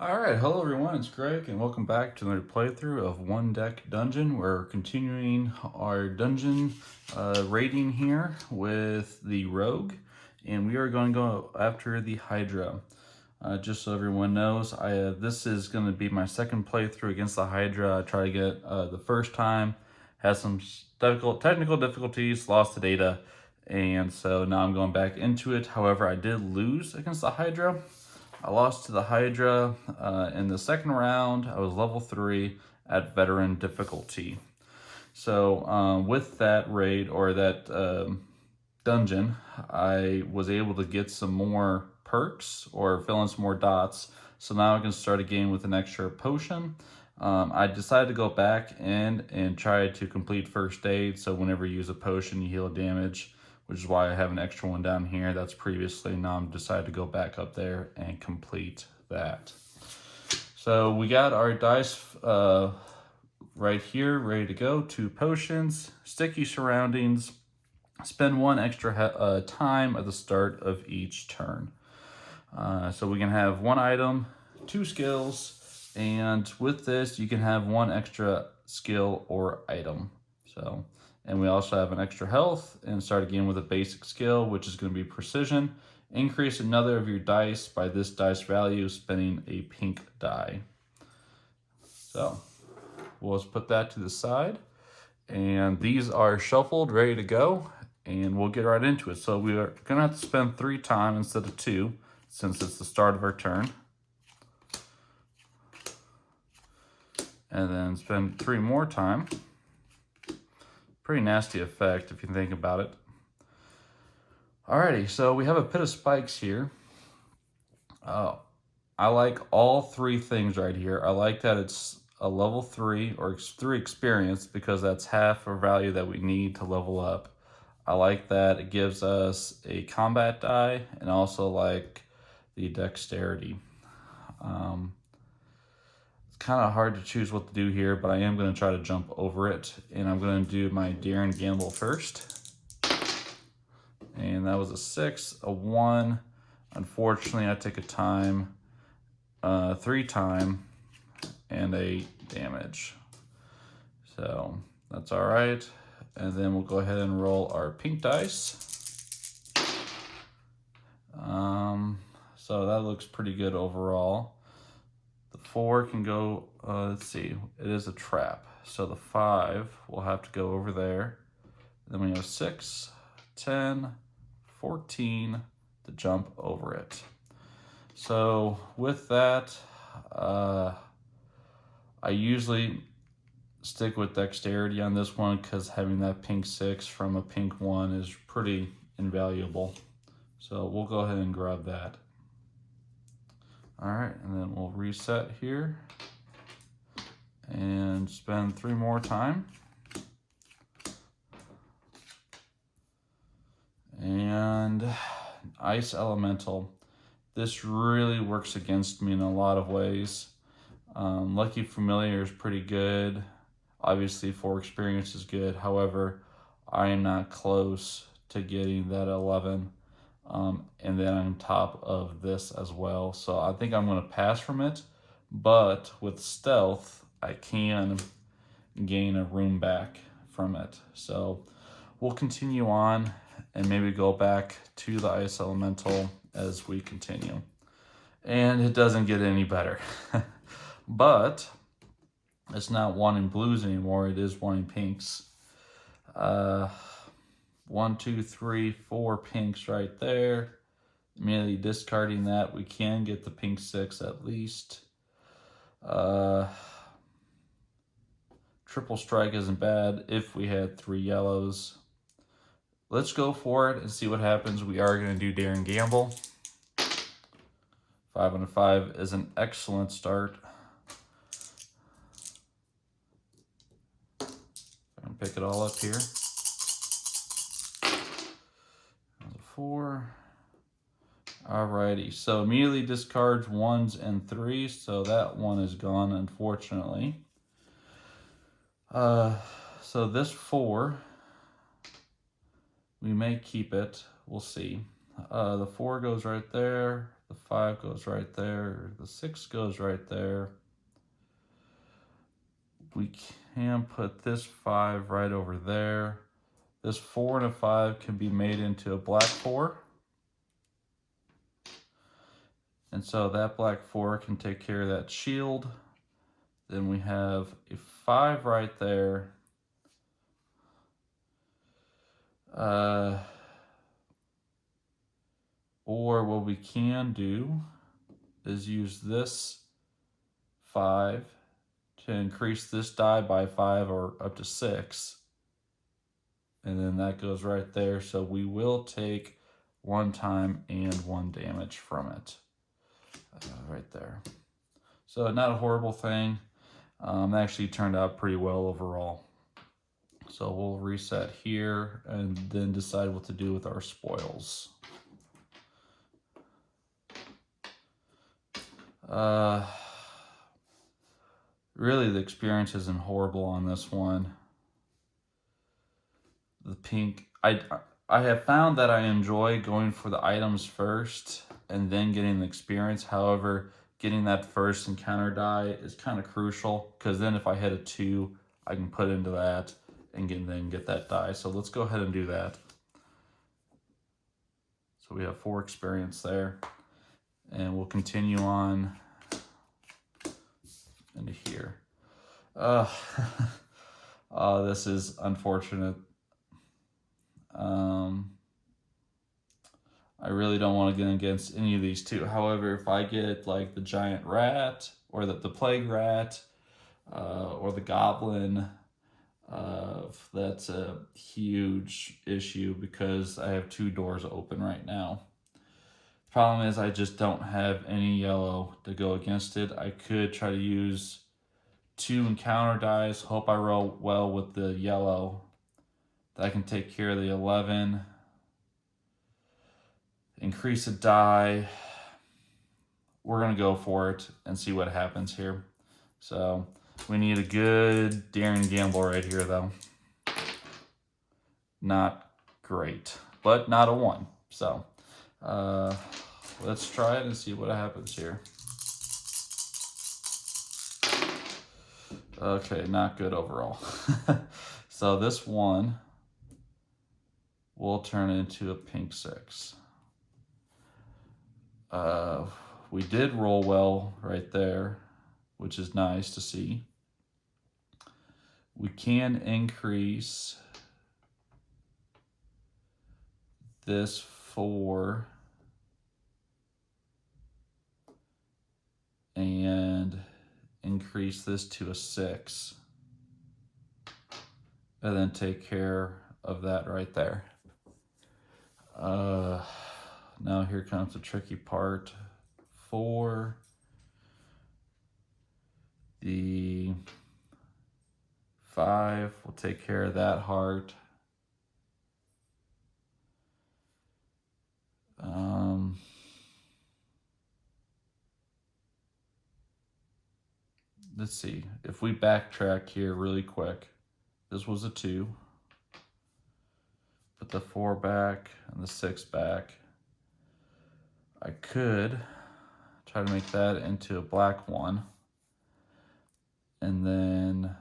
Alright, hello everyone, it's Greg, and welcome back to another playthrough of One Deck Dungeon. We're continuing our dungeon raiding here with the Rogue, and we are going to go after the Hydra. Just so everyone knows, this is going to be my second playthrough against the Hydra. I tried to get the first time, had some technical difficulties, lost the data, and so now I'm going back into it. However, I did lose against the Hydra. I lost to the Hydra in the second round. I was level 3 at veteran difficulty. So with that raid or that dungeon, I was able to get some more perks or fill in some more dots. So now I can start a game with an extra potion. I decided to go back in and try to complete first aid. So whenever you use a potion, you heal damage, which is why I have an extra one down here. That's previously. Now I'm decided to go back up there and complete that. So we got our dice right here, ready to go. 2 potions, sticky surroundings. Spend 1 extra time at the start of each turn. So we can have 1 item, 2 skills, and with this you can have 1 extra skill or item. So, and we also have an extra health and start again with a basic skill, which is going to be precision. Increase another of your dice by this dice value, spending a pink die. So we'll just put that to the side. And these are shuffled, ready to go, and we'll get right into it. So we are going to have to spend 3 time instead of 2, since it's the start of our turn. And then spend 3 more time. Pretty nasty effect if you think about it. Alrighty, so we have a pit of spikes here. I like all 3 things right here. I like that it's a level 3 or 3 experience, because that's half a value that we need to level up. I like that it gives us a combat die, and also like the dexterity. It's kind of hard to choose what to do here, but I am going to try to jump over it, and I'm going to do my dare and gamble first. And that was a 6, a 1. Unfortunately, I take a time, 3 time, and a damage. So that's all right. And then we'll go ahead and roll our pink dice. So that looks pretty good overall. The 4 can go, let's see, it is a trap. So the 5 will have to go over there. Then we have 6, 10, 14 to jump over it. So with that, I usually stick with dexterity on this one, because having that pink 6 from a pink 1 is pretty invaluable. So we'll go ahead and grab that. All right, and then we'll reset here and spend 3 more time. And Ice Elemental. This really works against me in a lot of ways. Lucky Familiar is pretty good. Obviously 4 experience is good. However, I am not close to getting that 11. And then on top of this as well. So I think I'm going to pass from it. But with stealth, I can gain a room back from it. So we'll continue on and maybe go back to the Ice Elemental as we continue. And it doesn't get any better. But it's not wanting blues anymore. It is wanting pinks. 1, 2, 3, 4 pinks right there. Immediately discarding that, we can get the pink 6 at least. Triple strike isn't bad if we had 3 yellows. Let's go for it and see what happens. We are going to do dare and gamble. 5 and a 5 is an excellent start. I'm going to pick it all up here. 4. Alrighty, so immediately discards 1s and 3s, so that 1 is gone, unfortunately. So this 4, we may keep it. We'll see. The 4 goes right there. The The 5 goes right there. The 6 goes right there. We can put this 5 right over there. This 4 and a 5 can be made into a black 4. And so that black 4 can take care of that shield. Then we have a 5 right there. Or what we can do is use this 5 to increase this die by 5 or up to 6. And then that goes right there. So we will take 1 time and 1 damage from it. Right there. So not a horrible thing. Actually turned out pretty well overall. So we'll reset here and then decide what to do with our spoils. Really the experience isn't horrible on this one. The pink, I have found that I enjoy going for the items first and then getting the experience. However, getting that first encounter die is kind of crucial, because then if I hit a 2, I can put into that and then get that die. So let's go ahead and do that. So we have 4 experience there, and we'll continue on into here. This is unfortunate. I really don't want to get against any of these two. However, if I get like the giant rat or the plague rat or the goblin, that's a huge issue because I have 2 doors open right now. The problem is I just don't have any yellow to go against it. I could try to use 2 encounter dice, hope I roll well with the yellow. That can take care of the 11. Increase a die. We're going to go for it and see what happens here. So we need a good daring gamble right here, though. Not great, but not a 1. So let's try it and see what happens here. Okay, not good overall. So this 1 will turn into a pink 6. We did roll well right there, which is nice to see. We can increase this 4 and increase this to a 6, and then take care of that right there. Now here comes the tricky part. 4, the 5 will take care of that heart. Let's see, if we backtrack here really quick, this was a 2. Put the 4 back and the 6 back. I could try to make that into a black 1. And then,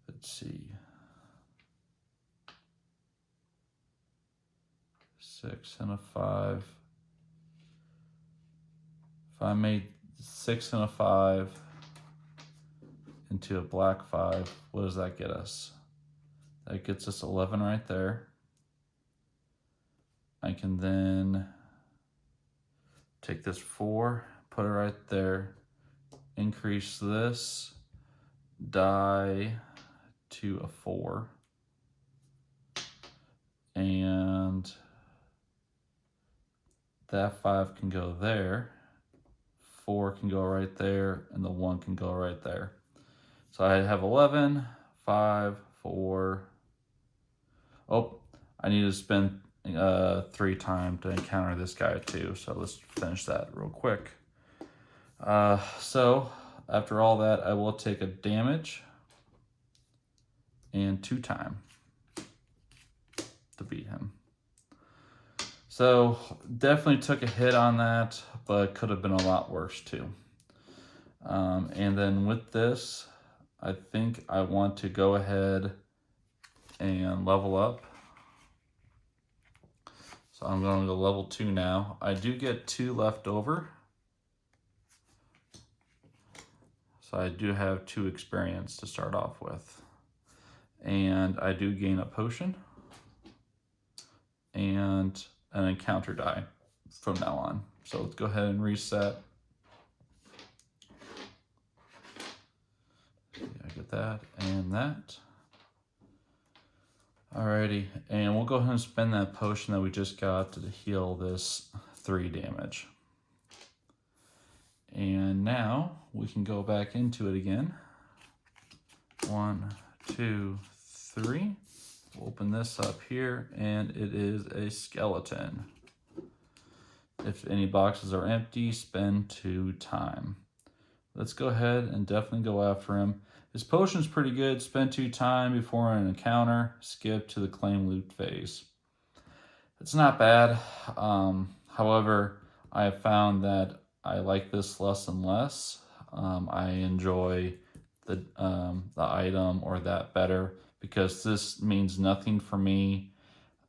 let's see, 6 and a 5. If I made 6 and a 5 into a black 5, what does that get us? That gets us 11 right there. I can then take this 4, put it right there, increase this die to a 4, and that 5 can go there, 4 can go right there, and the 1 can go right there. So I have 11, 5, 4. Oh, I need to spend 3 time to encounter this guy too. So let's finish that real quick. So after all that, I will take a damage and 2 time to beat him. So definitely took a hit on that, but could have been a lot worse too. And then with this, I think I want to go ahead and level up. So I'm going to level 2 now. I do get 2 left over. So I do have 2 experience to start off with. And I do gain a potion and an encounter die from now on. So let's go ahead and reset. I get that and that. Alrighty, and we'll go ahead and spend that potion that we just got to heal this 3 damage. And now we can go back into it again. 1, 2, 3. We'll open this up here, and it is a skeleton. If any boxes are empty, spend 2 time. Let's go ahead and definitely go after him. His potion's pretty good. Spend 2 time before an encounter. Skip to the claim loot phase. It's not bad. However, I have found that I like this less and less. I enjoy the item or that better because this means nothing for me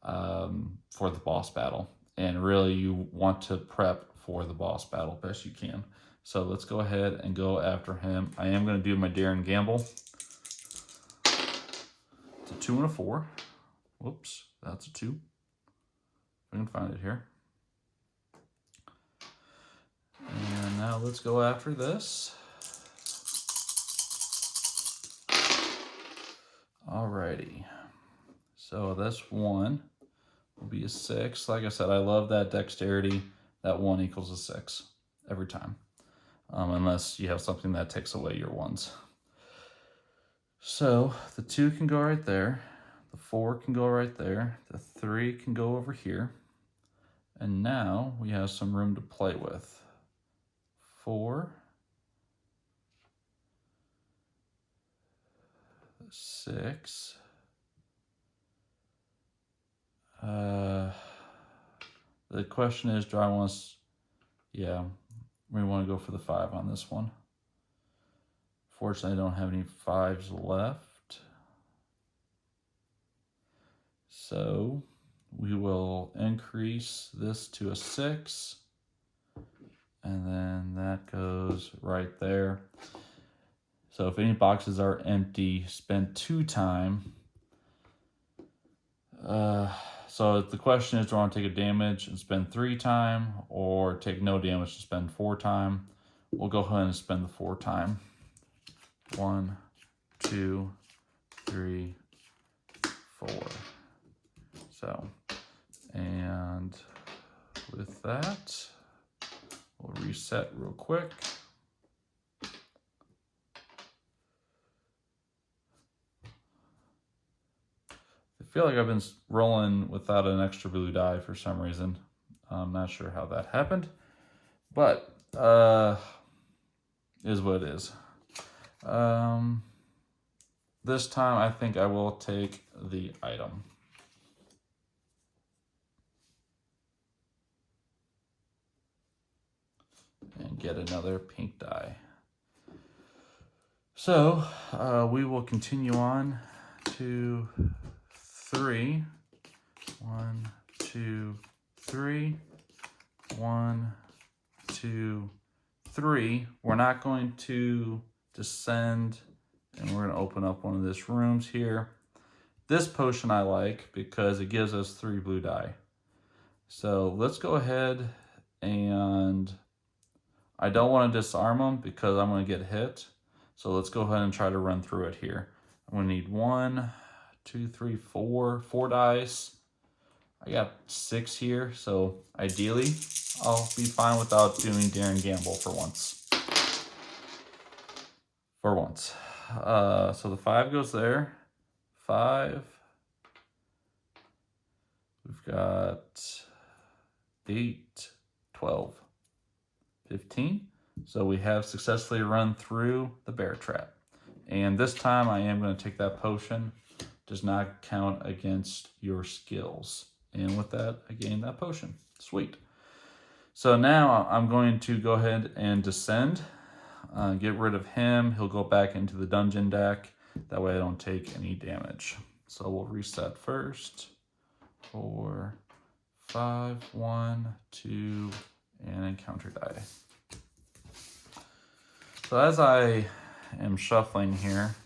for the boss battle. And really, you want to prep for the boss battle best you can. So let's go ahead and go after him. I am going to do my dare and gamble. It's a 2 and a 4. Whoops, that's a 2. I can find it here. And now let's go after this. Alrighty. So this 1 will be a 6. Like I said, I love that dexterity. That 1 equals a 6 every time. Unless you have something that takes away your 1s. So the 2 can go right there. The 4 can go right there. The 3 can go over here. And now we have some room to play with. 4, 6. The question is, do I want to... Yeah, we want to go for the 5 on this one. Fortunately, I don't have any 5s left. So we will increase this to a 6. And then that goes right there. So if any boxes are empty, spend 2 time. So the question is, do I want to take a damage and spend 3 time, or take no damage and spend 4 time? We'll go ahead and spend the 4 time. 1, 2, 3, 4. So, and with that, we'll reset real quick. I feel like I've been rolling without an extra blue die for some reason. I'm not sure how that happened, but is what it is. This time I think I will take the item. And get another pink die. So we will continue on to 3. 1, 2, 3. 1, 2, 3. We're not going to descend, and we're going to open up one of these rooms here. This potion I like because it gives us 3 blue die. So let's go ahead, and I don't want to disarm them because I'm going to get hit. So let's go ahead and try to run through it here. I'm going to need 1, 2, 3, 4 dice. I got 6 here, so ideally I'll be fine without doing dare and gamble for once. So the 5 goes there. 5. We've got 8, 12, 15. So we have successfully run through the bear trap. And this time I am going to take that potion. Does not count against your skills. And with that, I gained that potion. Sweet. So now I'm going to go ahead and descend. Get rid of him. He'll go back into the dungeon deck. That way I don't take any damage. So we'll reset first. 4, 5, 1, 2, and encounter die. So as I am shuffling here,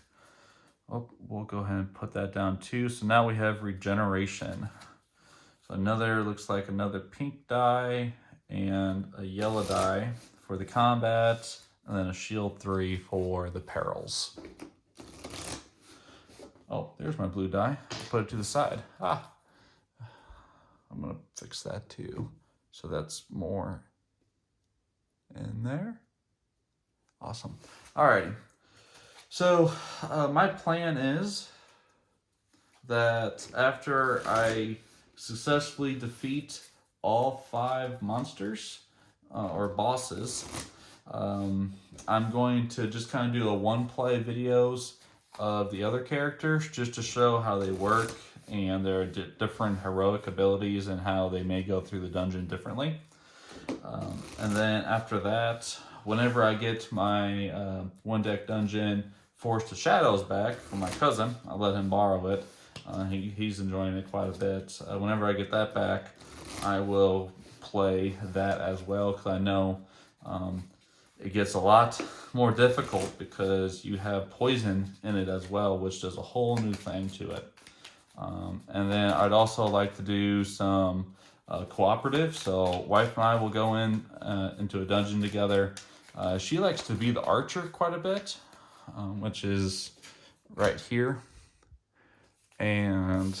we'll go ahead and put that down too. So now we have regeneration. So looks like another pink die and a yellow die for the combat, and then a shield 3 for the perils. Oh, there's my blue die. Put it to the side. I'm gonna fix that too. So that's more in there. Awesome. Alrighty. So my plan is that after I successfully defeat all 5 monsters or bosses, I'm going to just kind of do a one-play videos of the other characters just to show how they work and their different heroic abilities and how they may go through the dungeon differently. And then after that, whenever I get my one deck dungeon Force to Shadows back from my cousin, I'll let him borrow it. He's enjoying it quite a bit. Whenever I get that back, I will play that as well, because I know it gets a lot more difficult because you have poison in it as well, which does a whole new thing to it. And then I'd also like to do some cooperative. So wife and I will go into a dungeon together. She likes to be the archer quite a bit, which is right here. And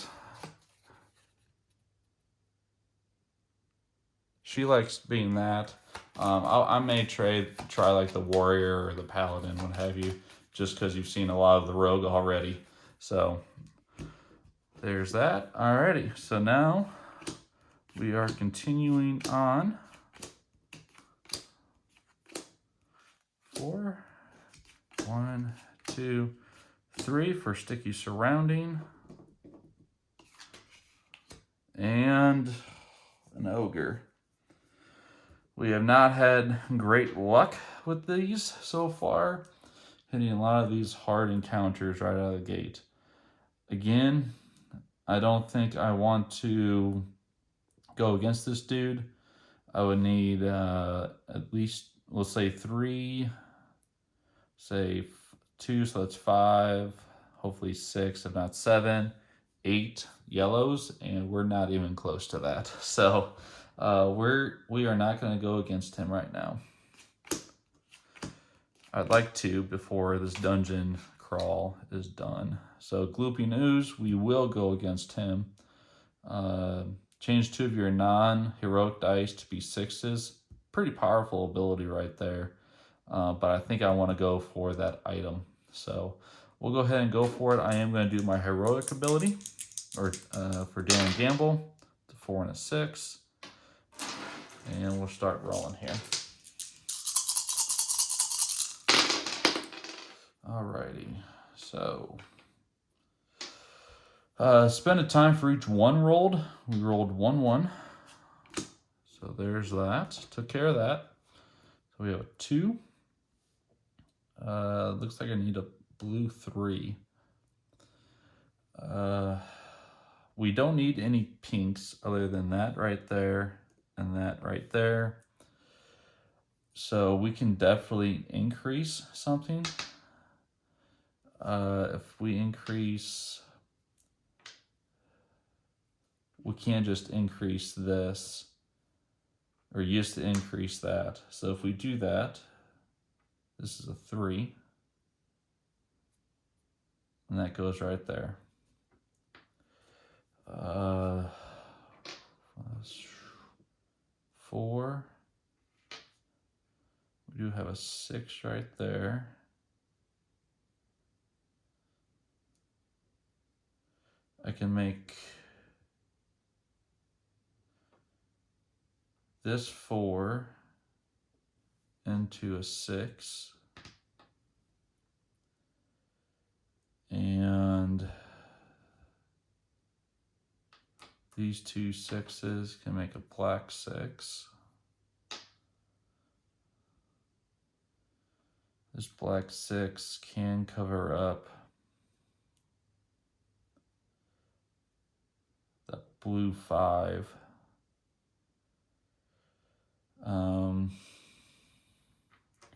she likes being that. I may try like the warrior or the paladin, what have you, just because you've seen a lot of the rogue already. So there's that. Alrighty, so now we are continuing on. 4, 1, 2, 3 for sticky surrounding. And an ogre. We have not had great luck with these so far, hitting a lot of these hard encounters right out of the gate. Again, I don't think I want to go against this dude. I would need at least, let's say 3, say 2, so that's 5, hopefully 6, if not 7, 8 yellows, and we're not even close to that. So we are not going to go against him right now. I'd like to before this dungeon crawl is done. So Glooping Ooze, we will go against him. Change 2 of your non-heroic dice to be 6s. Pretty powerful ability right there. But I think I want to go for that item. So we'll go ahead and go for it. I am going to do my heroic ability, or for Daring Gamble, the 4 and a 6. And we'll start rolling here. Alrighty, so spend a time for each 1 rolled. We rolled 1, 1. So there's that. Took care of that. So we have a 2. Looks like I need a blue 3. We don't need any pinks other than that right there and that right there. So we can definitely increase something. If we increase, we can't just increase this or used to increase that. So if we do that, this is a 3, and that goes right there. 4. We do have a 6 right there. I can make this 4 into a 6. And These two sixes can make a black 6. This black 6 can cover up that blue 5.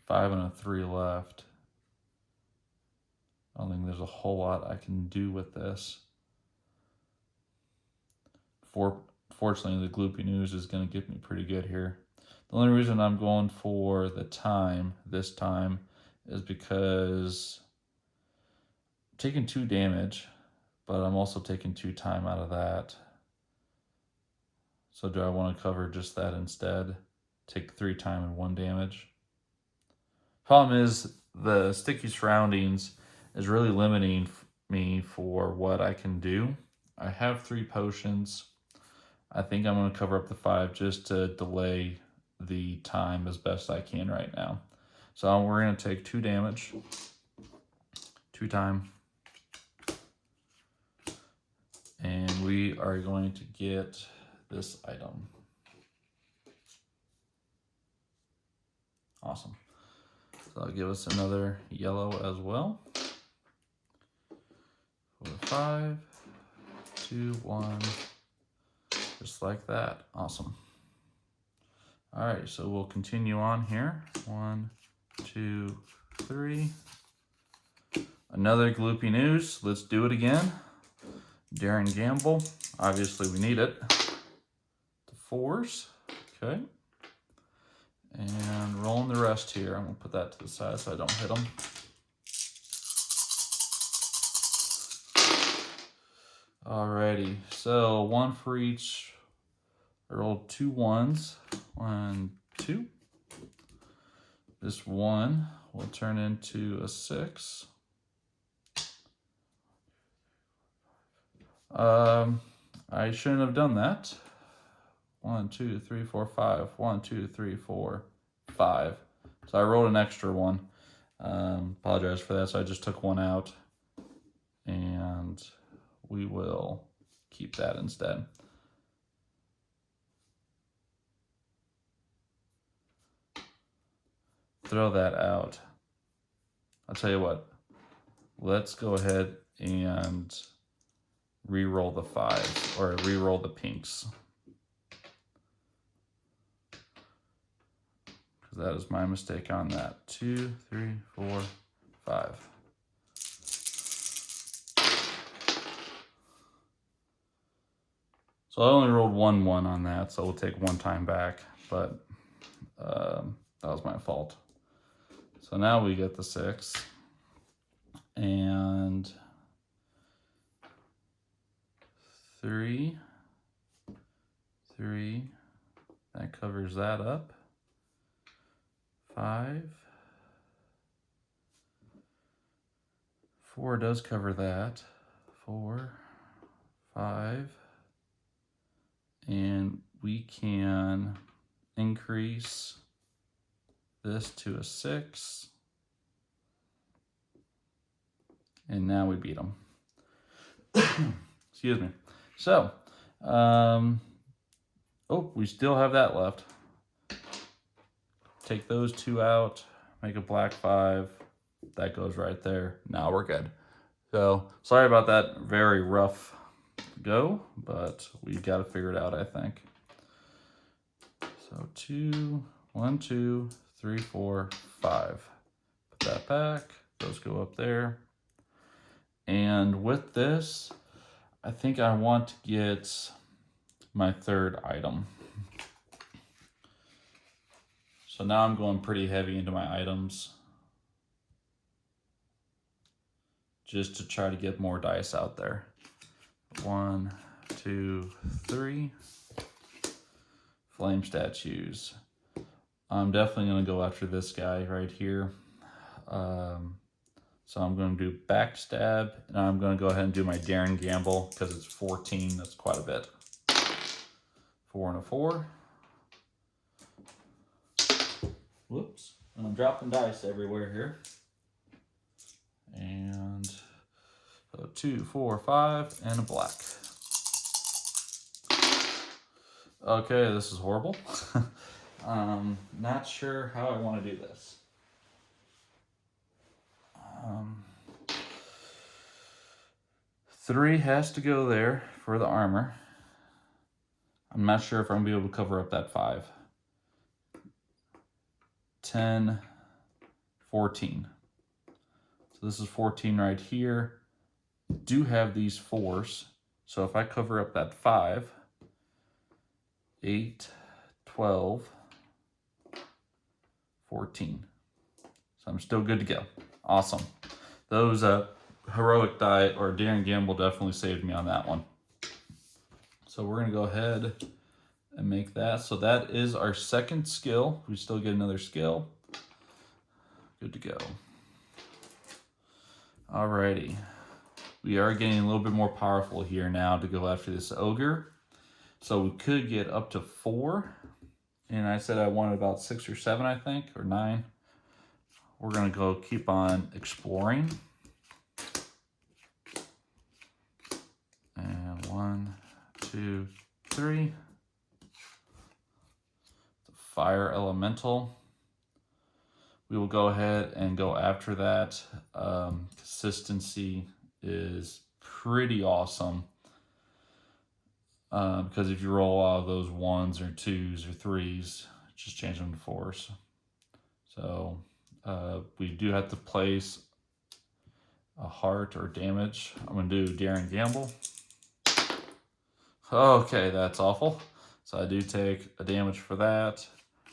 5 and a 3 left. I don't think there's a whole lot I can do with this. Fortunately, the gloopy news is going to get me pretty good here. The only reason I'm going for the time this time is because I'm taking 2 damage, but I'm also taking 2 time out of that. So do I want to cover just that instead? Take 3 time and 1 damage. Problem is the sticky surroundings is really limiting me for what I can do. I have 3 potions. I think I'm going to cover up the 5 just to delay the time as best I can right now. So we're going to take 2 damage, 2 time, and we are going to get this item. Awesome. So that'll give us another yellow as well. 4, 5, 2, 1, just like that. Awesome. All right, so we'll continue on here. 1, 2, 3. Another gloopy news. Let's do it again. Daring gamble. Obviously, we need it. The 4s. Okay. And rolling the rest here. I'm going to put that to the side so I don't hit them. Alrighty, so 1 for each. I rolled 2 1s. 1, 2. This 1 will turn into a 6. I shouldn't have done that. 1, 2, 3, 4, 5. 1, 2, 3, 4, 5. So I rolled an extra 1. Apologize for that. So I just took 1 out, and we will keep that instead. Throw that out. I'll tell you what. Let's go ahead and re-roll the 5s, or re-roll the pinks. Because that is my mistake on that. 2, 3, 4, 5. So I only rolled 1 1 on that, so we'll take 1 time back, but that was my fault. So now we get the 6, and 3, 3, that covers that up. 5, 4 does cover that. 4, 5, and we can increase this to a 6, and now we beat them. Excuse me. So, oh, we still have that left. Take those 2 out, make a black 5. That goes right there. Now we're good. So, sorry about that very rough go, but we got to figure it out, I think. So 1, 2, 3, 4, 5. Put that back. Those go up there. And with this, I think I want to get my 3rd item. So now I'm going pretty heavy into my items, just to try to get more dice out there. 1, 2, 3. Flame statues. I'm definitely going to go after this guy right here. So I'm going to do backstab, and I'm going to go ahead and do my daring gamble because it's 14. That's quite a bit. 4 and a 4. Whoops. I'm dropping dice everywhere here. And so 2, 4, 5, and a black. Okay, this is horrible. Not sure how I want to do this. 3 has to go there for the armor. I'm not sure if I'm going to be able to cover up that 5. 10, 14. So this is 14 right here. Do have these 4s. So if I cover up that 5, 8, 12, 14. So I'm still good to go. Awesome. Those heroic die or daring gamble definitely saved me on that one. So we're gonna go ahead and make that. So that is our second skill. We still get another skill. Good to go. Alrighty. We are getting a little bit more powerful here now to go after this ogre. So we could get up to 4. And I said I wanted about 6 or 7, I think, or 9. We're gonna go keep on exploring. And 1, 2, 3. The fire elemental. We will go ahead and go after that. Consistency is pretty awesome. Because if you roll out of those 1s or 2s or 3s, just change them to 4s. So we do have to place a heart or damage. I'm going to do daring gamble. Okay, that's awful. So I do take a damage for that.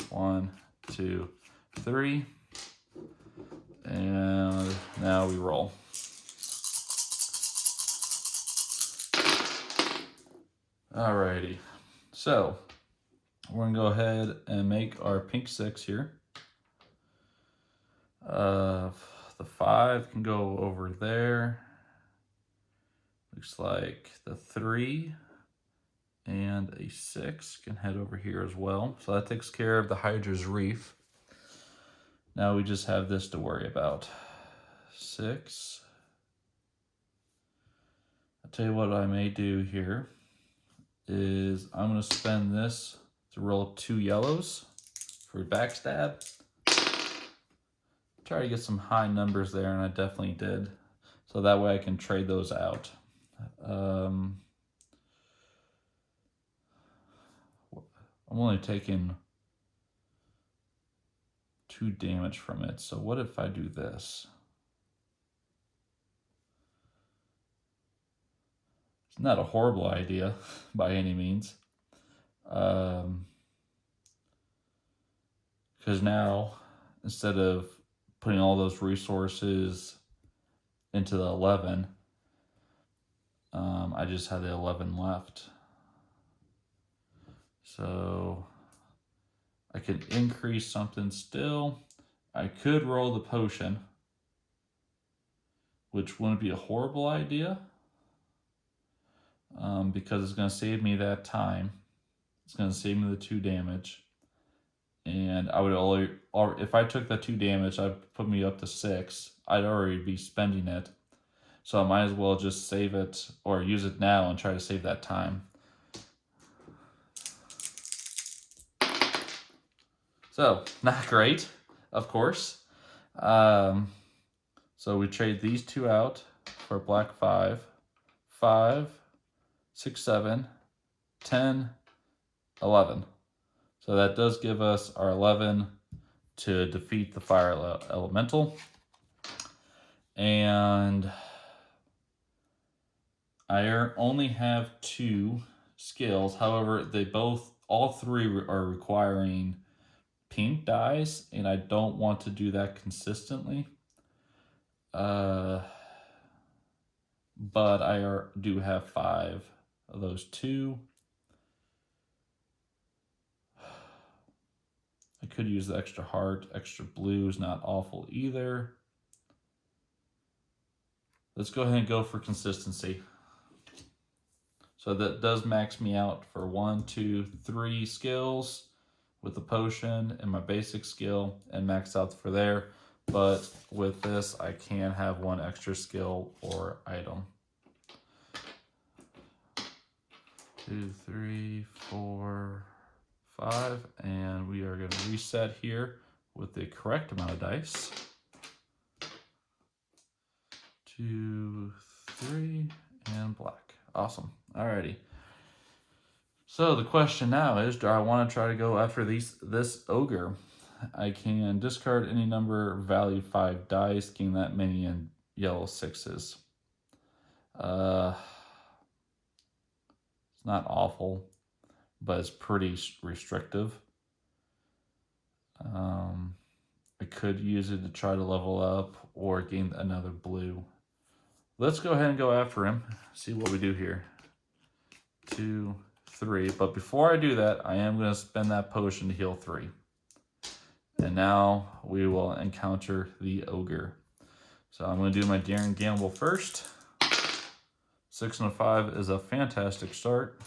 1, 2, 3. And now we roll. Alrighty. So we're going to go ahead and make our pink 6 here. The 5 can go over there. Looks like the 3 and a 6 can head over here as well. So that takes care of the Hydra's reef. Now we just have this to worry about. 6. I'll tell you what I may do here is I'm going to spend this to roll 2 yellows for backstab. Try to get some high numbers there, and I definitely did. So that way I can trade those out. I'm only taking 2 damage from it. So what if I do this? It's not a horrible idea by any means. Because now, instead of putting all those resources into the 11, I just had the 11 left. So I could increase something still. I could roll the potion, which wouldn't be a horrible idea, because it's going to save me that time. It's going to save me the 2 damage. And I would only, or if I took the 2 damage, I'd put me up to 6. I'd already be spending it. So I might as well just save it or use it now and try to save that time. So, not great, of course. So we trade these 2 out for black 5. 5, 6, 7, 10, 11. So that does give us our 11 to defeat the fire elemental. And I only have 2 skills. However, all 3 are requiring pink dies, and I don't want to do that consistently. But I do have 5 of those 2. I could use the extra heart. Extra blue is not awful either. Let's go ahead and go for consistency. So that does max me out for 1, 2, 3 skills with the potion and my basic skill, and max out for there. But with this, I can have 1 extra skill or item. 2, 3, 4, 5, and we are going to reset here with the correct amount of dice. 2, 3, and black. Awesome. Alrighty. So the question now is, do I want to try to go after this ogre? I can discard any number value 5 dice, gain that many in yellow 6s. It's not awful, but it's pretty restrictive. I could use it to try to level up or gain another blue. Let's go ahead and go after him. See what we do here. 2, 3. But before I do that, I am going to spend that potion to heal 3. And now we will encounter the ogre. So I'm going to do my daring gamble first. 6 and a 5 is a fantastic start.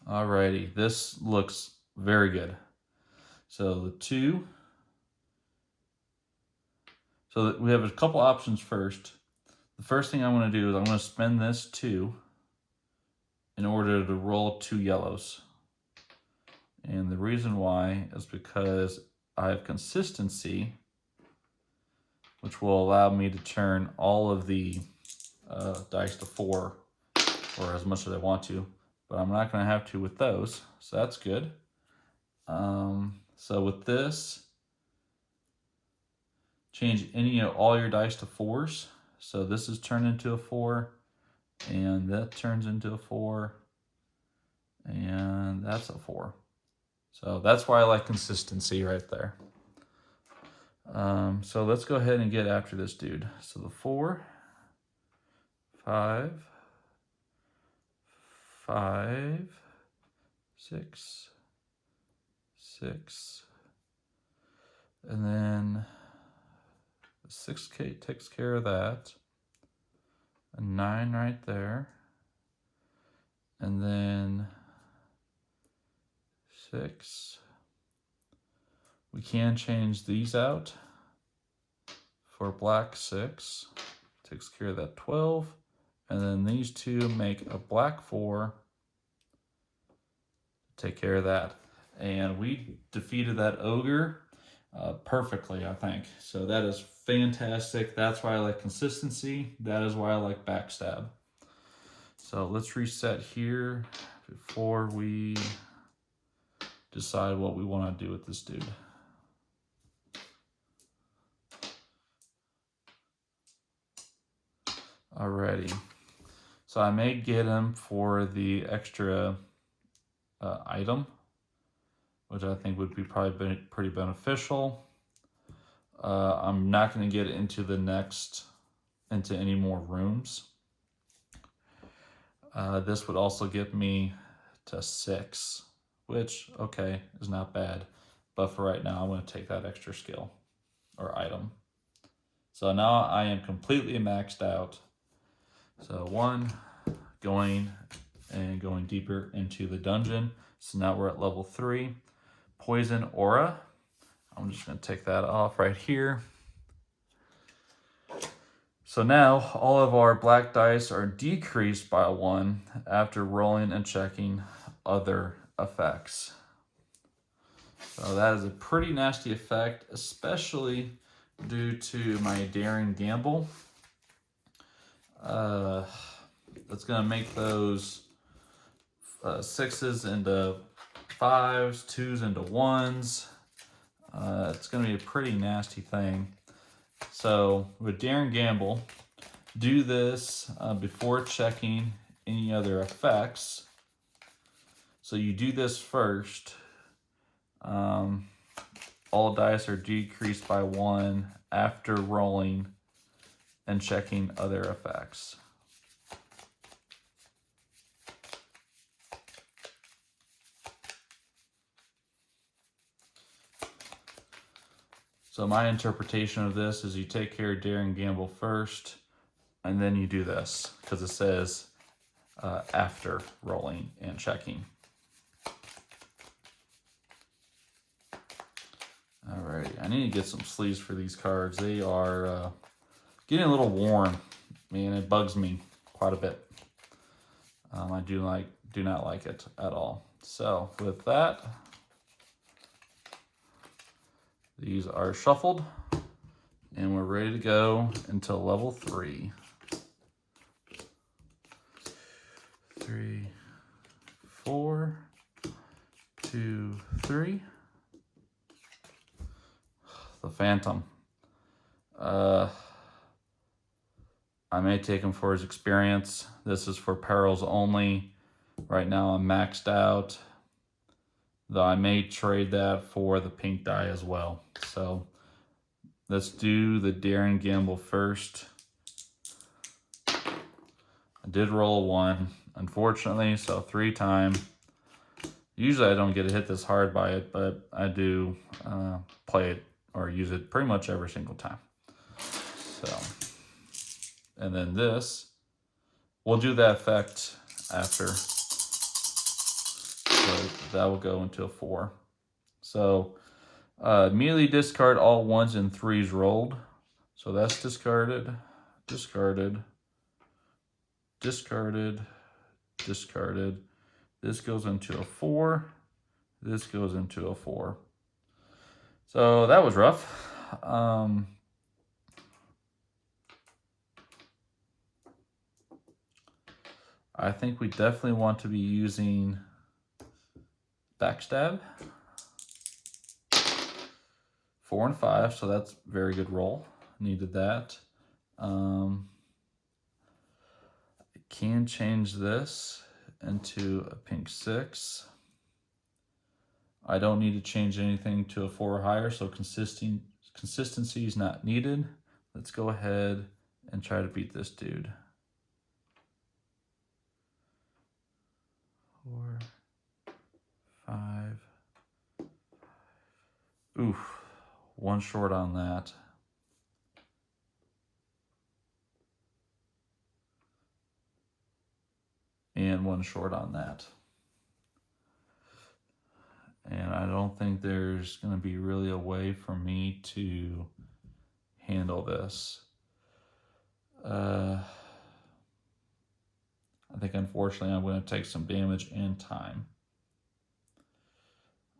Alrighty, this looks very good. So the 2. So we have a couple options first. The first thing I want to do is I'm going to spend this 2 in order to roll 2 yellows. And the reason why is because I have consistency, which will allow me to turn all of the dice to 4, or as much as I want to, but I'm not going to have to with those, so that's good. So with this, change all your dice to 4s. So this is turned into a 4, and that turns into a 4, and that's a 4. So that's why I like consistency right there. So let's go ahead and get after this dude. So the 4, 5, 5, 6, 6, and then the 6K takes care of that. A 9 right there. And then 6. We can change these out for black 6. Takes care of that 12. And then these 2 make a black 4. Take care of that. And we defeated that ogre perfectly, I think. So that is fantastic. That's why I like consistency. That is why I like backstab. So let's reset here before we decide what we want to do with this dude. Alrighty. So I may get him for the extra item, which I think would be probably pretty beneficial. I'm not going to get into any more rooms. This would also get me to 6, which, okay, is not bad. But for right now, I'm going to take that extra skill or item. So now I am completely maxed out. So 1, going deeper into the dungeon. So now we're at level 3. Poison aura. I'm just going to take that off right here. So now all of our black dice are decreased by 1 after rolling and checking other effects. So that is a pretty nasty effect, especially due to my daring gamble. That's going to make those 6s into 5s, 2s into 1s. It's going to be a pretty nasty thing. So with daring gamble, do this before checking any other effects. So you do this first. All dice are decreased by 1 after rolling and checking other effects. So my interpretation of this is you take care of daring gamble first, and then you do this, because it says after rolling and checking. Alrighty, I need to get some sleeves for these cards. They are getting a little worn and it bugs me quite a bit. I do not like it at all. So with that, these are shuffled, and we're ready to go until level 3. 3, 4, 2, 3. The Phantom. I may take him for his experience. This is for perils only. Right now I'm maxed out, though I may trade that for the pink die as well. So let's do the Daring Gamble first. I did roll a 1, unfortunately, so 3 times. Usually I don't get hit this hard by it, but I do play it or use it pretty much every single time. So, and then this, we'll do that effect after. So that will go into a 4. So immediately discard all 1s and 3s rolled. So that's discarded, discarded, discarded, discarded. This goes into a 4. This goes into a 4. So that was rough. I think we definitely want to be using Backstab. 4 and 5, so that's very good roll. Needed that. I can change this into a pink 6. I don't need to change anything to a 4 or higher, so consistency is not needed. Let's go ahead and try to beat this dude. 4, 5. Oof, 1 short on that. And 1 short on that. And I don't think there's going to be really a way for me to handle this. I think unfortunately I'm going to take some damage and time.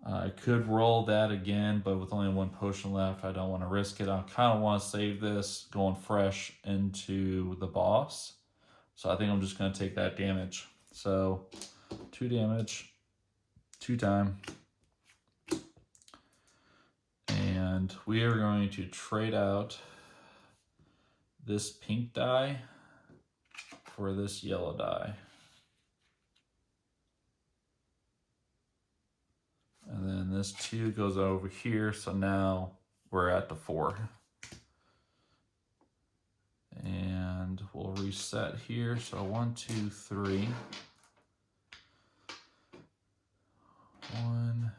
I could roll that again, but with only 1 potion left, I don't want to risk it. I kind of want to save this going fresh into the boss. So I think I'm just going to take that damage. So 2 damage, 2 time. And we are going to trade out this pink die for this yellow die. And then this 2 goes over here, so now we're at the 4. And we'll reset here, so 1, 2, 3. 1,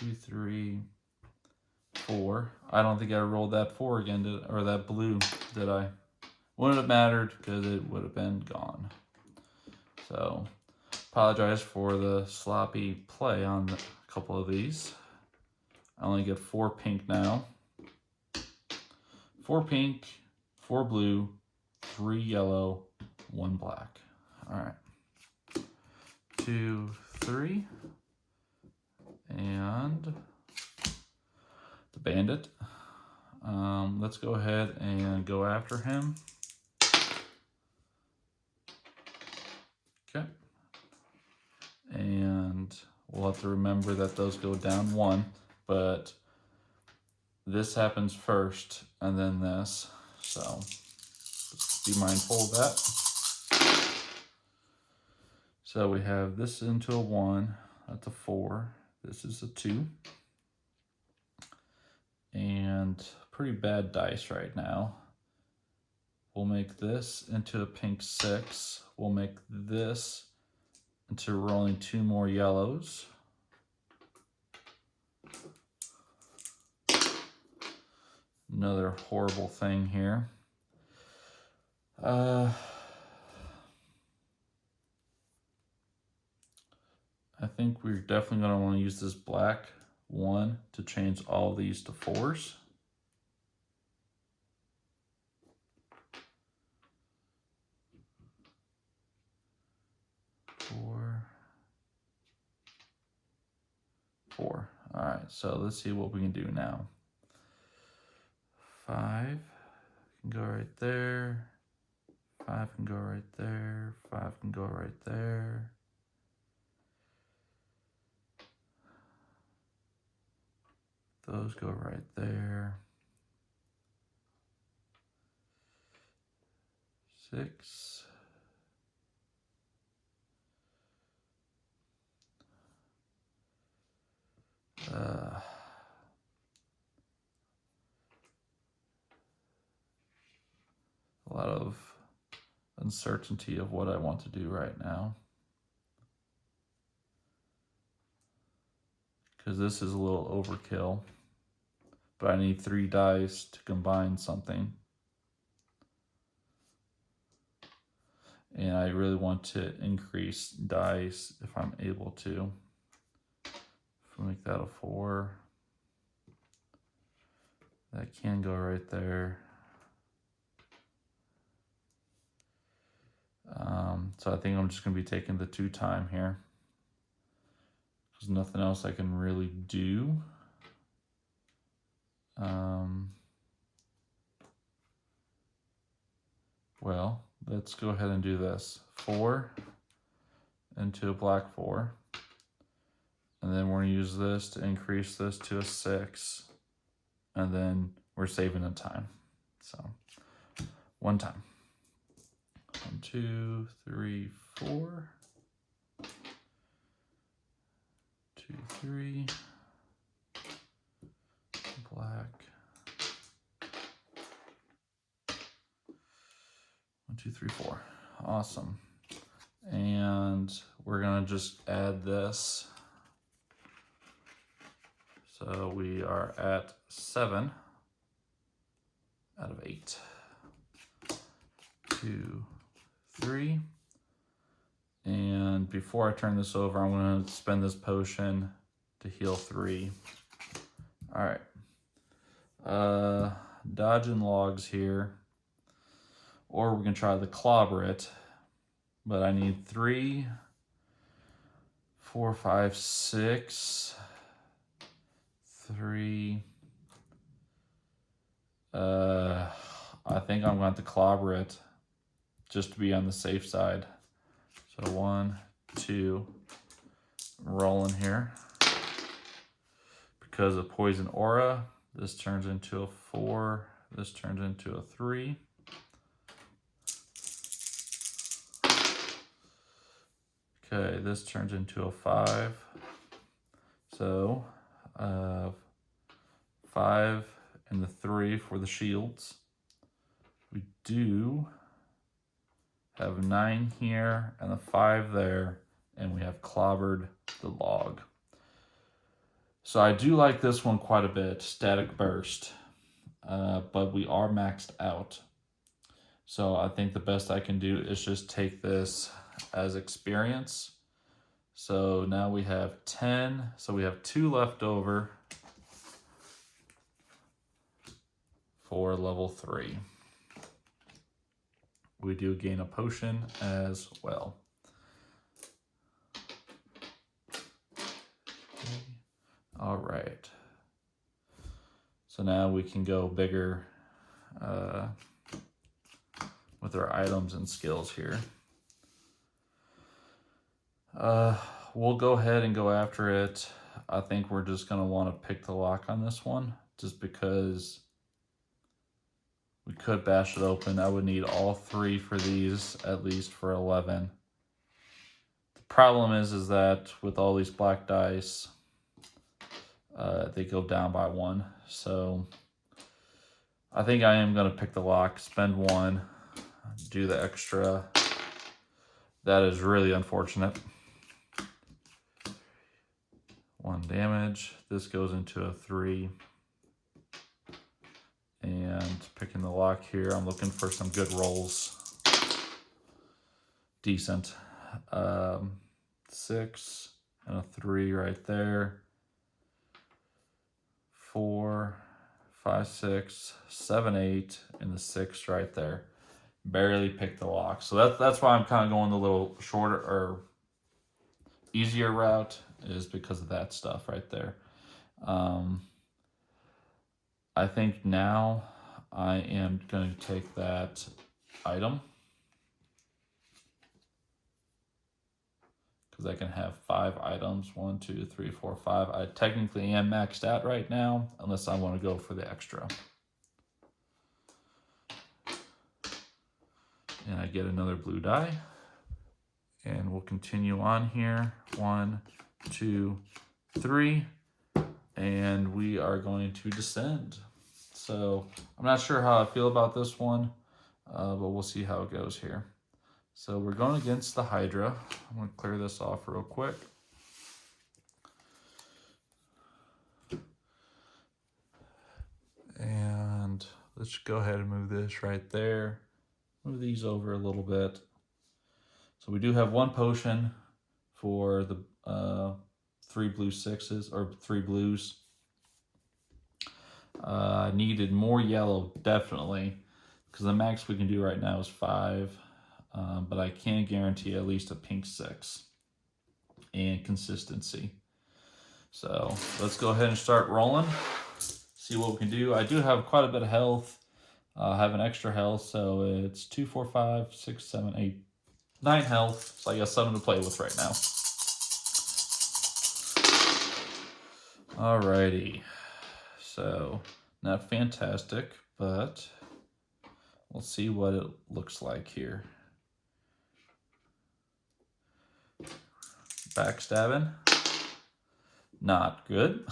2, 3, 4. I don't think I rolled that 4 again, or that blue, did I? Wouldn't have mattered because it would have been gone. So, apologize for the sloppy play on a couple of these. I only get 4 pink now. 4 pink, 4 blue, 3 yellow, 1 black. All right. 2, 3. And the bandit. Let's go ahead and go after him. Okay. And we'll have to remember that those go down 1, but this happens first and then this. So just be mindful of that. So we have this into a 1, that's a 4. This is a 2. And pretty bad dice right now. We'll make this into a pink 6. We'll make this into rolling 2 more yellows. Another horrible thing here. I think we're definitely going to want to use this black 1 to change all these to 4s. 4. All right, so let's see what we can do now. 5 can go right there. 5 can go right there. 5 can go right there. Those go right there. 6. A lot of uncertainty of what I want to do right now. Because this is a little overkill. But I need 3 dice to combine something. And I really want to increase dice if I'm able to. If we make that a 4. That can go right there. So I think I'm just going to be taking the 2 time here. There's nothing else I can really do. Well, let's go ahead and do this. 4 into a black 4. And then we're going to use this to increase this to a 6. And then we're saving the time. So 1 time. 1, 2, 3, 4. 2, 3. Black. 1, 2, 3, 4. Awesome. And we're gonna just add this. So we are at 7 out of 8. 2, 3. And before I turn this over, I'm going to spend this potion to heal 3. All right. Dodging logs here. Or we can try the clobber it. But I need 3, 4, 5, 6. 3. I think I'm going to have to clobber it just to be on the safe side. So 1, 2, rolling here. Because of poison aura, this turns into a 4. This turns into a 3. Okay, this turns into a 5. So 5 and the 3 for the shields. We do have 9 here and the 5 there, and we have clobbered the log. So I do like this one quite a bit, static burst, but we are maxed out. So I think the best I can do is just take this as experience. So now we have 10, so we have 2 left over for level 3. We do gain a potion as well. All right. So now we can go bigger with our items and skills here. We'll go ahead and go after it. I think we're just going to want to pick the lock on this one, just because we could bash it open. I would need all 3 for these, at least for 11. The problem is that with all these black dice, they go down by 1. So I think I am going to pick the lock, spend 1, do the extra. That is really unfortunate. 1 damage. This goes into a 3. And picking the lock here, I'm looking for some good rolls. Decent. 6 and a 3 right there. 4, 5, 6, 7, 8, and the 6 right there. Barely picked the lock. So that's why I'm kind of going the little shorter or easier route is because of that stuff right there. I think now I am going to take that item because I can have 5 items. 1, 2, 3, 4, 5. I technically am maxed out right now unless I want to go for the extra. And I get another blue die. And we'll continue on here. 1, 2, 3. And we are going to descend. So I'm not sure how I feel about this one, but we'll see how it goes here. So we're going against the Hydra. I'm going to clear this off real quick. And let's go ahead and move this right there. Move these over a little bit. So we do have 1 potion for the 3 blue 6s, or 3 blues. Needed more yellow, definitely, because the max we can do right now is 5. But I can guarantee at least a pink 6 and consistency. So let's go ahead and start rolling. See what we can do. I do have quite a bit of health. I have an extra health, so it's 2, 4, 5, 6, 7, 8, 9 health. So I got 7 to play with right now. Alrighty. So not fantastic, but we'll see what it looks like here. Backstabbing. Not good.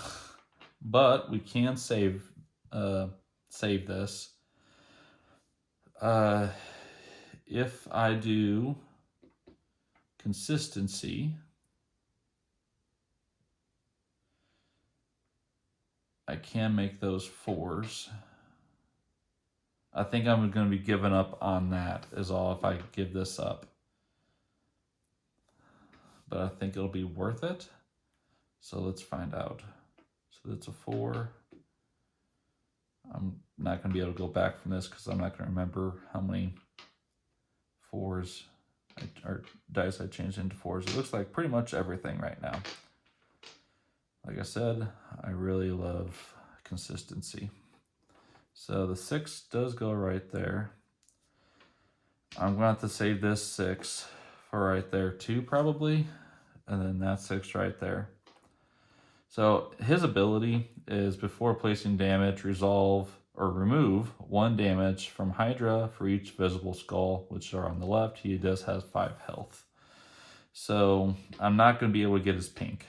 But we can save this. If I do consistency, I can make those 4s. I think I'm going to be giving up on that is all if I give this up. But I think it'll be worth it. So let's find out. So that's a 4. I'm not going to be able to go back from this because I'm not going to remember how many 4s or dice I changed into 4s. It looks like pretty much everything right now. Like I said, I really love consistency. So the 6 does go right there. I'm going to have to save this 6 for right there too, probably. And then that 6 right there. So his ability is before placing damage, resolve or remove 1 damage from Hydra for each visible skull, which are on the left. He does have 5 health. So I'm not going to be able to get his pink.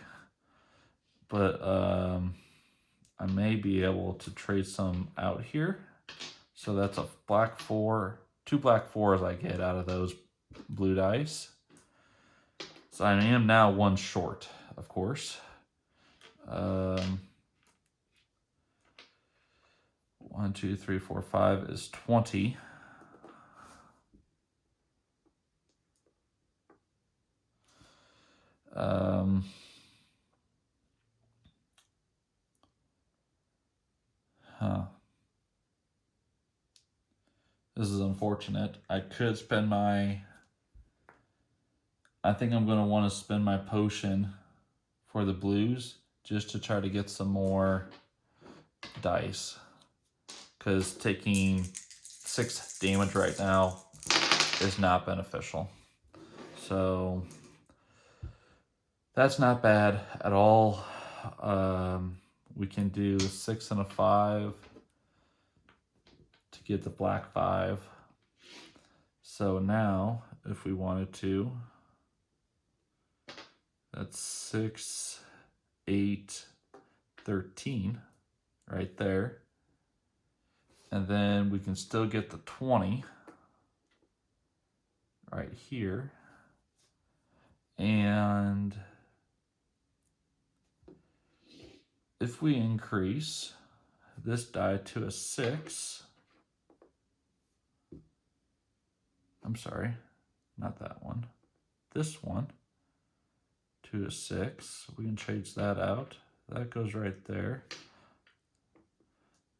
But I may be able to trade some out here. So that's a black 4, 2 black 4s I get out of those blue dice. So I am now 1 short, of course. 1, 2, 3, 4, 5 is 20. This is unfortunate. I could spend my... I think I'm going to want to spend my potion for the blues just to try to get some more dice. Because taking 6 damage right now is not beneficial. So that's not bad at all. We can do 6 and a 5 to get the black 5. So now, if we wanted to, that's 6, 8, 13 right there. And then we can still get the 20 right here. And if we increase this die to a 6, I'm sorry, not that one, this one to a 6, we can change that out. That goes right there.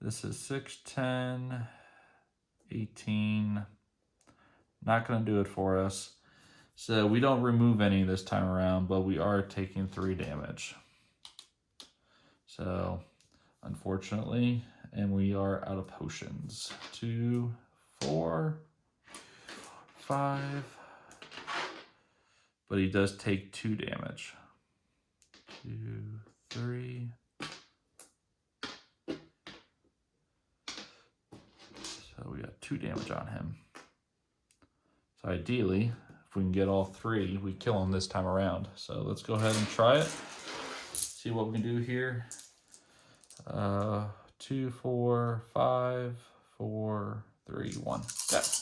This is 6, 10, 18. Not going to do it for us. So we don't remove any this time around, but we are taking 3 damage. So unfortunately, and we are out of potions. 2, 4, 5. But he does take 2 damage. 2, 3. So we got 2 damage on him. So ideally, if we can get all 3, we kill him this time around. So let's go ahead and try it. See what we can do here. 2, 4, 5, 4, 3, 1. Got it.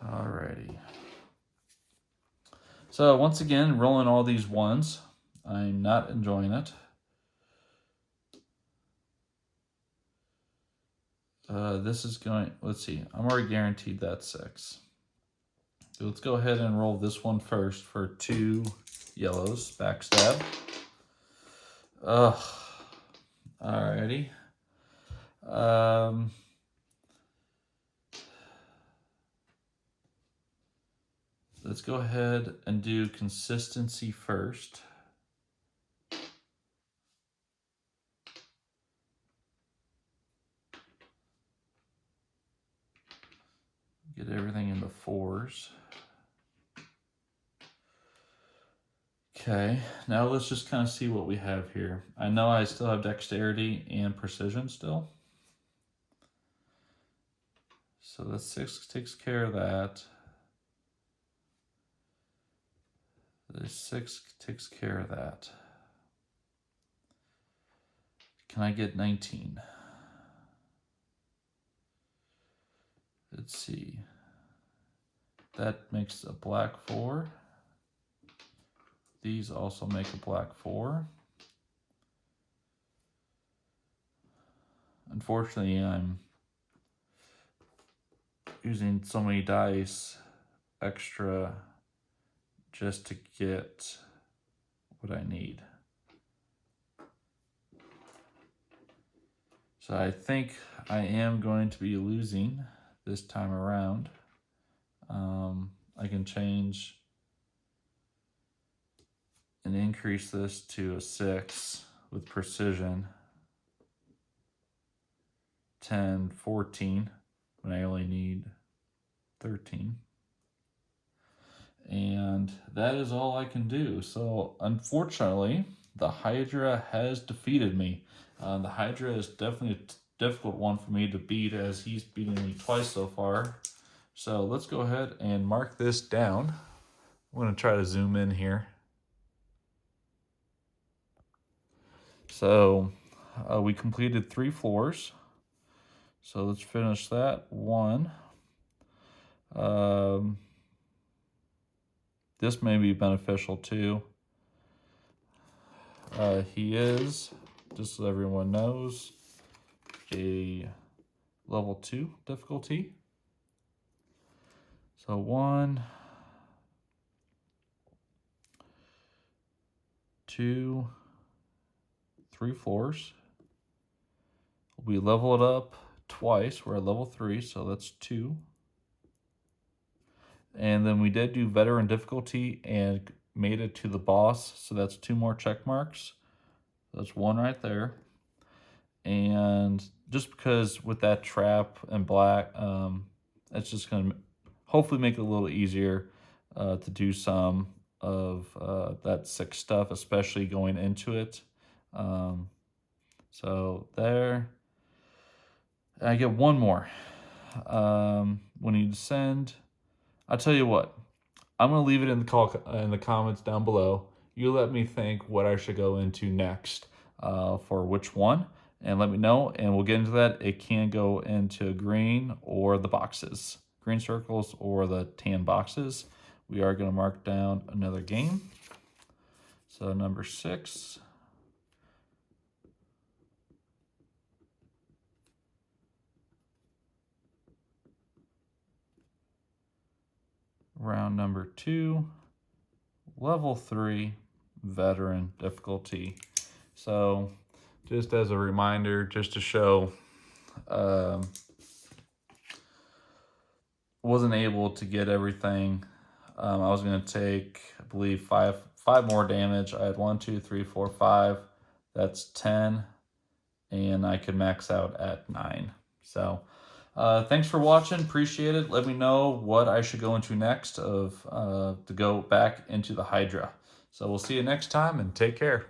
Alrighty. So once again, rolling all these 1s. I'm not enjoying it. This is going, let's see, I'm already guaranteed that 6. So let's go ahead and roll this one first for 2 yellows, backstab. Alrighty. Let's go ahead and do consistency first. Get everything in the 4s. Okay, now let's just kind of see what we have here. I know I still have dexterity and precision still. So the 6 takes care of that. The 6 takes care of that. Can I get 19? Let's see. That makes a black 4. These also make a black 4. Unfortunately, I'm using so many dice extra just to get what I need. So I think I am going to be losing this time around. I can change and increase this to a 6 with precision. 10, 14, when I only need 13. And that is all I can do. So unfortunately, the Hydra has defeated me. The Hydra is definitely a difficult one for me to beat, as he's beaten me twice so far. So let's go ahead and mark this down. I'm going to try to zoom in here. So we completed 3 floors. So let's finish that. 1. This may be beneficial too. He is, just so everyone knows, a level 2 difficulty. So 1, 2, 3 floors. We level it up twice. We're at level 3, so that's 2. And then we did do veteran difficulty and made it to the boss, so that's 2 more check marks. That's 1 right there. And just because with that trap and black, it's just going to hopefully make it a little easier to do some of that 6 stuff, especially going into it. So there. I get 1 more. When you descend, I'll tell you what. I'm going to leave it in the comments down below. You let me think what I should go into next for which one. And let me know, and we'll get into that. It can go into green or the boxes. Green circles or the tan boxes. We are going to mark down another game. So number 6. Round number 2. Level 3. Veteran difficulty. So just as a reminder, just to show wasn't able to get everything. I was going to take, I believe, five more damage. I had 1, 2, 3, 4, 5. That's 10. And I could max out at 9. So thanks for watching. Appreciate it. Let me know what I should go into next to go back into the Hydra. So we'll see you next time, and take care.